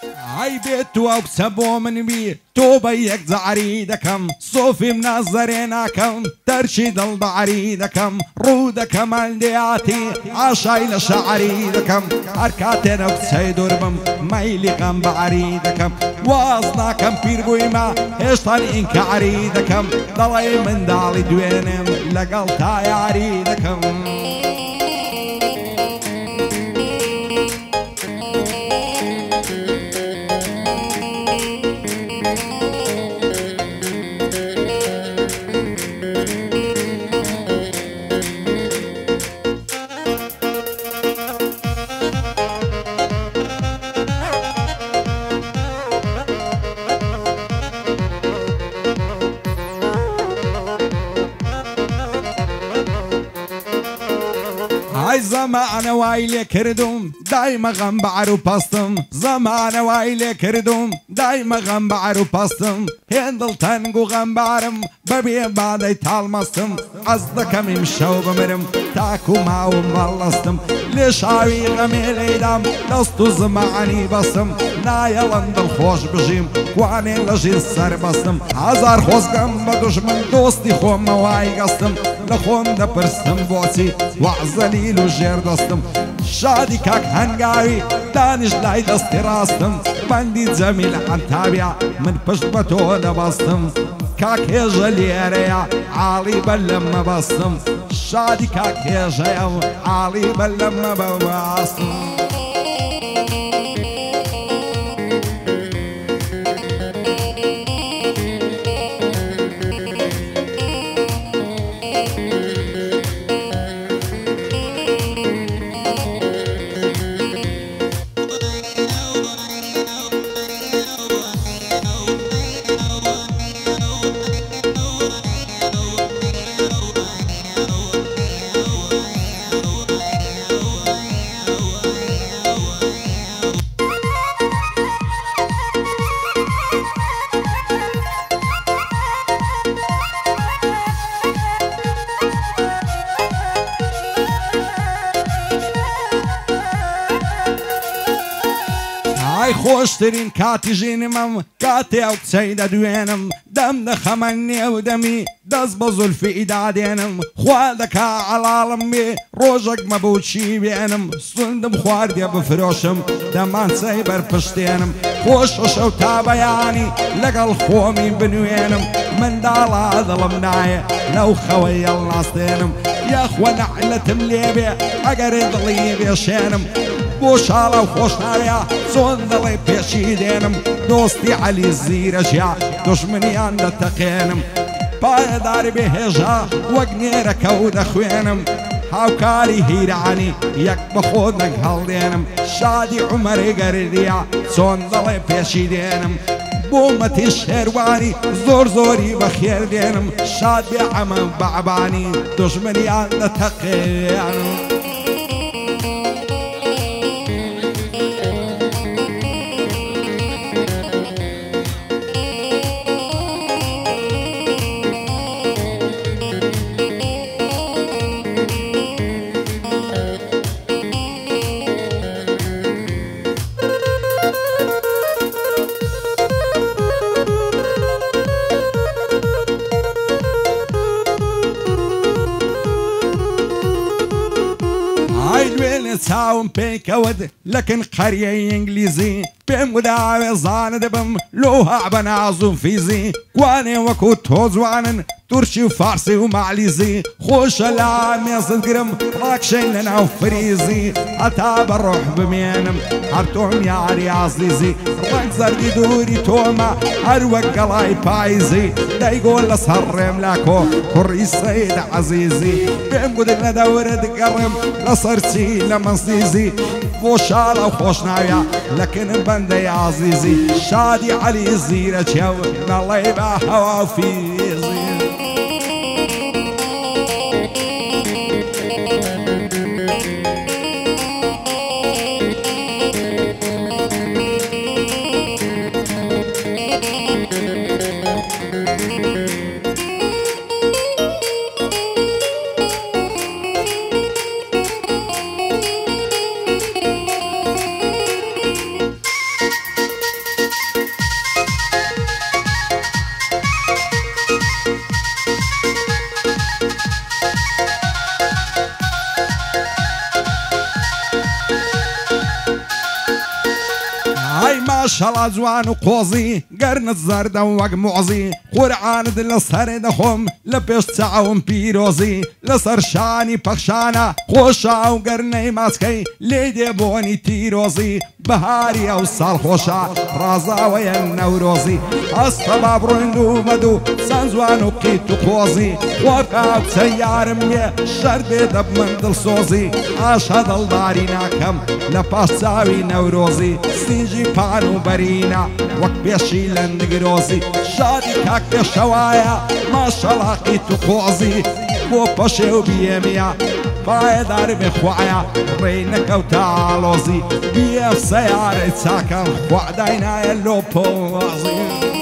هاي بيت وبسبو من بي توبا يك زعريدكم صوفي منظرينكم ترشيد الضعريدكم رودكم الدياتي عشايل شعريدكم أركاتنا بسيد ربم ميلكم بعريدكم واصناكم بيرقويما هشتان إنك عريدكم ضلي من دالي دوينم لقلتا عريدكم هاي زمان وايلي كردوم دايما غنبعر وباستم زمان وايلي كردوم دايما غنبعر وباستم هندل تنقو غنبعرم ببي بعدي تالمستم قصدك ممشو بمرم تاكو معو مبلستم ليش عاوي غمي ليدام دستو زماني بستم نايلند الخوش بجيم واني لجي السر بستم هزار خوزقم بدشمن دوستي خو مواي قستم لخون دا برستم بوسي وعزليل وجير دستم شادي كاك هنقاوي دانش لاي دستي راستم بندي زميل عن تابع من پشت بتو دبستم كاك هجليريا عالي بلما بستم شادي كاك هجيا عالي بلما بستم هاي خوشترين كاتي جينمم كاتي او تسيدة دوينم دم دخمني ودمي دز بزل في إدادينم خوالدك على لمي روجك مبوشي بينم صندم خواردي بفروشم دمان سيبر پشتينم خوش وشو تابياني لقل خومي بنوينم من دالا ظلمناي لو خوي الناستينم يا اخوة نعلة مليبي اقرد ليبي شينم بوشالا وخوشناويا صندلي بيشيدينم دوستي علي الزيرجيا دشمني عند تقينم بايداري بهجا وقنيرك ود اخوينم هاوكاري هيراني يك بخودنك هالدينم شادي عمري قرديا صندلي بيشيدينم بومتي الشرواني زور زوري بخير دينم شاد بعمم بعباني دشمني عند تقينم تساوم بيك ود لكن قرية انجليزي بهم وداوي زان دبم لوها بنازو فيزي قواني وكو توزوانن ترشي وفارسي ومعليزي خوش العام يصدقرم راكشين لنا وفريزي حتى بروح بمينم هرتوم يا رياضيزي راك زرقي دوري توما هروق قلاي بايزي دا يقول لصهر ملاكو كوري سيد عزيزي بهم قدنا دورة قرم لصرتي لمنصيزي فوشالا وخوشناويا لكن بندي يا عزيزي شادي علي الزيرة شو الله يبقى هوا فيزي هاي ما شاء الله جوان وقوزي قرن الزرد ووق معزي قرعان دل سر دخم لبش تعاون بيروزي لسر شاني بخشانا خوشا وقرني ماسكي ليدي بوني تيروزي بهاري او سال خوشا رازا ويا النوروزي اصطبا برندو مدو سانزوان وقيت قوزي وقعد سيار مية شرب دب من دل صوزي اشهد الداري ناكم لباش تساوي نوروزي سنجي بانو برينا وك بيشي لندقروزي شادي كاك شوايا ما شاء الله قيت قوزي بو باشي وبيميا بايدار بخوايا رينك وتعالوزي بيف سيارة ساكن وعدينا يلو بوزي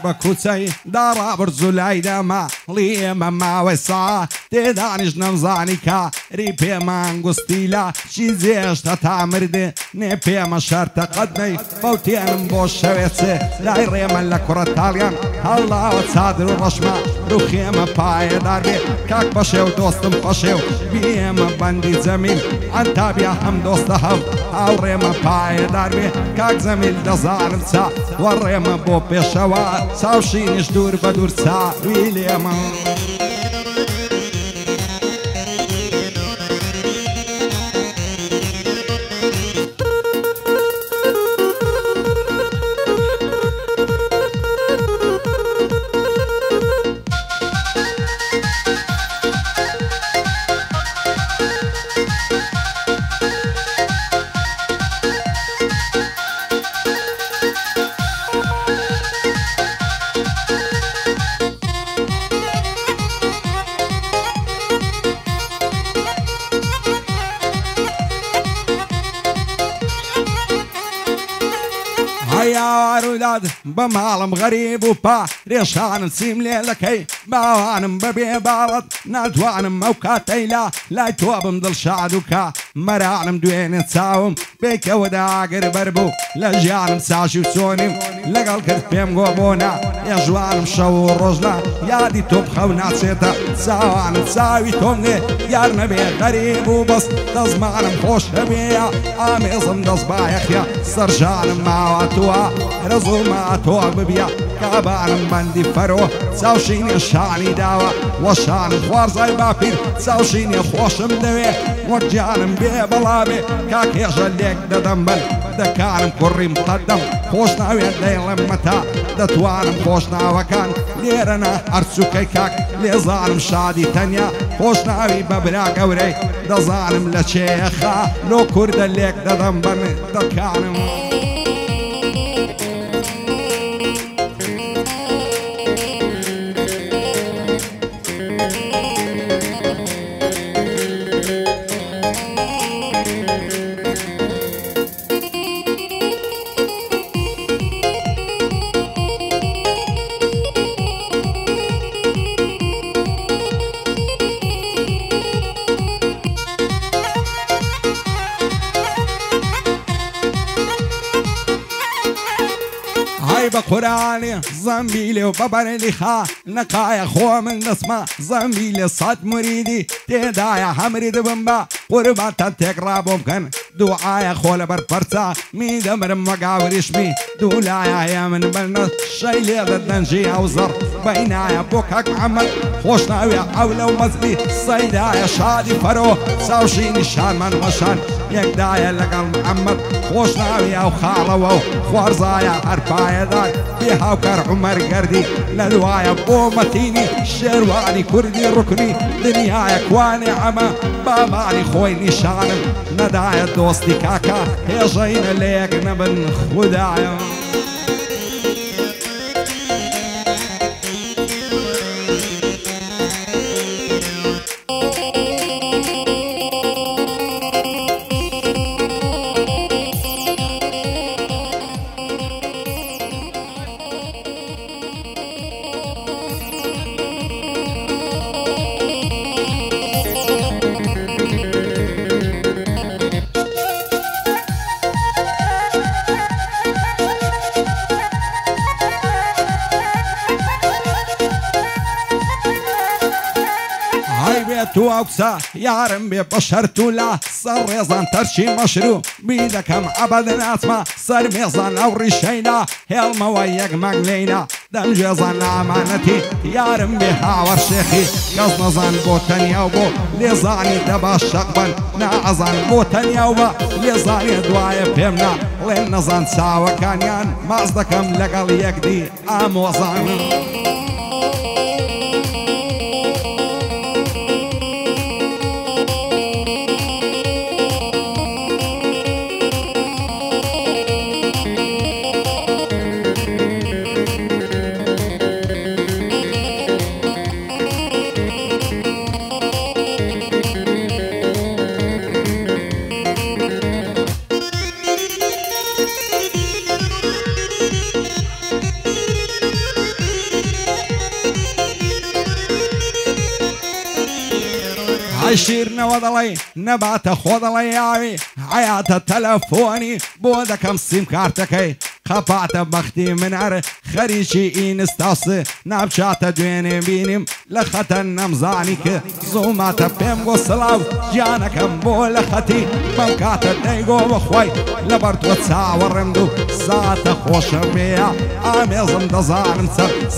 بكوتي دارا برزو لايدا ما لي ما وسا تدانش نمزانيكا ريبي ما انغستيلا شي زيش تتعمرد نبي ما شرط قدني فوتين بوش شويتسي لا يريم لكرة تاليان الله وتصادر الرشمة روخيما باي داربي كاك باشيو دوستم باشيو بيما باندي زميل انتا بيا هم دوستهم او ريما باي داربي كاك زميل دزارم سا وريما بو بيشوا ساوشينش دور بدور سا ويليما يا ولاد بمعلم غريب وبا ريشان نسيم ليلكي باوانم ببي بالط نادوانم موكاتيلا لا توب مضل شعدوكا مرانم دوين تساوم بيك وداقر بربو لجانم ساشي وسونيم لقل كرت بيم قوبونا يا جوانم شو الرجلة يا دي توب خونا سيتا ساوانم تساوي تومني يا نبي غريب وبس دزمانم خوش بيا اميزم دزبا يخيا سرجانم معواتوا رزوما توق ببيا كابانم بندي فرو ساوشيني شاني داوا وشان خوار زي بابير ساوشيني خوشم دوي وجانم بي بلابي كاك يجليك ددنبل دكانم كوري مقدم خوشنا ويدي لمتا دتوانم خوشنا وكان ليرنا ارسو كيكاك ليزانم شادي تانيا خوشنا وي ببرا قوري دزانم لشيخا لو كورد ليك ددنبل دكانم بقراني زنبيلي وببرلي خا نقايا خو من نسمة زنبيلي صد مريدي تدايا حمريد بمبا قرباتا تقرب ممكن دعايا خول بربرتا ميد امر مقاوريش بي دولايا يا من بلنس شايلي ضد نجي اوزر بينايا بوكك محمد خوشنا ويا عولة ومزلي صيدايا شادي فرو ساوشيني شان من وشان يقدايا لقل محمد خوشنا ويا وخالو خوارزايا اربايا داي بيها وكر عمر قردي لدوايا بومتيني شيرواني كردي ركني دنيايا كواني عما باباني خويني شانم ندايا دوستي كاكا هي جاينا ليك نبن خدايا تو ئەوکسە یارم بێ بە شەرت و لا سەر ڕێزان تەرچی مەشروع بیدەکەم عەبەد ناتمە سەر مێزان ئەو ڕیشەینا هێڵمەوە یەک مەنگ لێینا دەمجێزان ئامانەتی یارم بێ هاوەر شێخی کەس نەزان بۆ تەنیاو بۆ لێزانی دەبا شەقبەن نائەزان بۆ تەنیاو بە لێزانێ دوایە پێم ناڵێن نەزان چاوەکانیان ماز دەکەم لەگەڵ یەکدی ئامۆزانم شیرنەوە دەڵێ نەباتە خۆ دەڵێ یاوی حیاتە تەلەفۆنی بۆ دەکەم سیم کارتەکەی خەپاتە بەختی منەر خەریکی ئینستاسە ناوچاتە دوێنێ بینیم لە خەتە نەمزانی کە زووماتە پێم گۆ سڵاو گیانەکەم بۆ لە خەتی بەم کاتە دەیگۆ بەخوای لەبەر تۆ چاوەڕێم دوو ساتە خۆشە بێە ئامێزم دەزانم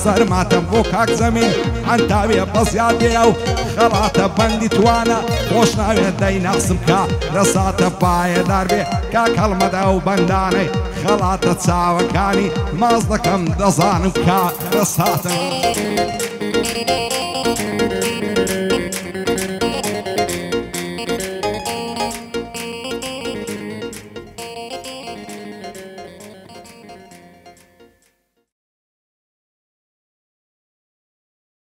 سەرماتە بۆ کاک زەمین ئەنتاوێ بەزیادێ و خەڵاتە بەندی توانە خۆش ناوێت دەی نەقسم کا دەساتە پایەدار بێ کاک هەڵمەدا و بەندانەی خەڵاتە چاوەکانی ماز دەکەم دەزانم کا دەساتە